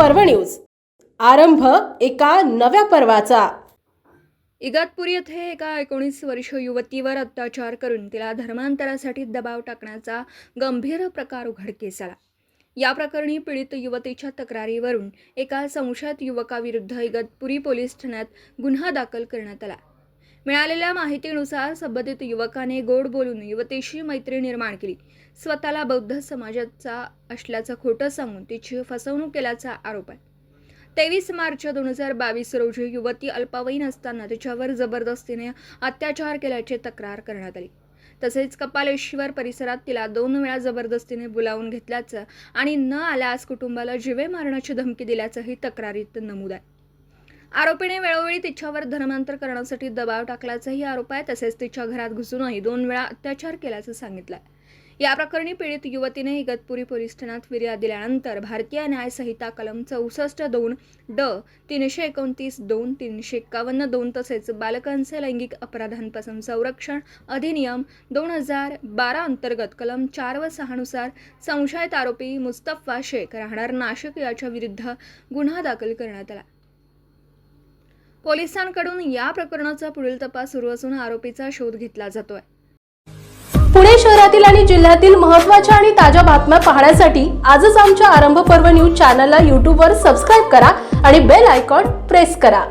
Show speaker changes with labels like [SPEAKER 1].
[SPEAKER 1] पर्व न्यूज। आरंभ एका नव्या पर्वाचा।
[SPEAKER 2] इगतपुरी येथे एका 19 वर्षीय युवतीवर अत्याचार करून तिला धर्मांतरासाठी दबाव टाकण्याचा गंभीर प्रकार उघडकीस आला। या प्रकरणी पीडित युवतीच्या तक्रारीवरून एका संशयित युवकाविरुद्ध इगतपुरी पोलीस ठाण्यात गुन्हा दाखल करण्यात आला। मिळालेल्या माहितीनुसार संबंधित युवकाने गोड बोलून युवतीशी मैत्री निर्माण केली, स्वतःला बौद्ध समाजाचा असल्याचं खोटं सांगून तिची फसवणूक केल्याचा आरोप आहे। 23 मार्च 2022 रोजी युवती अल्पवयीन असताना तिच्यावर जबरदस्तीने अत्याचार केल्याची तक्रार करण्यात आली। तसेच कपालेश्वर परिसरात तिला 2 वेळा जबरदस्तीने बोलावून घेतल्याचं आणि न आल्यास कुटुंबाला जीवे मारण्याची धमकी दिल्याचंही तक्रारीत नमूद आहे। आरोपीने वेळोवेळी तिच्यावर धर्मांतर करण्यासाठी दबाव टाकल्याचाही आरोप आहे। तसेच तिच्या घरात घुसूनही 2 वेळा अत्याचार केल्याचं सांगितलं आहे। या प्रकरणी पीडित युवतीने इगतपुरी पोलीस ठाण्यात फिर्याद दिल्यानंतर भारतीय न्याय संहिता कलम 64(2) ड 329(2) 351(2) तसेच बालकांचे लैंगिक अपराधांपासून संरक्षण अधिनियम 2012 अंतर्गत कलम 4 व 6 नुसार संशयित आरोपी मुस्तफा शेख राहणार नाशिक याच्या विरुद्ध गुन्हा दाखल करण्यात आला। पोलिसांकडून या प्रकरणाचा पुढील तपास सुरू असून आरोपीचा शोध घेतला जातोय।
[SPEAKER 1] पुणे शहरातील आणि जिल्ह्यातील महत्त्वाच्या आणि ताज्या बातम्या पाहण्यासाठी आजच आमच्या आरंभ पर्व न्यूज चॅनलला YouTube वर सबस्क्राइब करा आणि बेल आयकॉन प्रेस करा।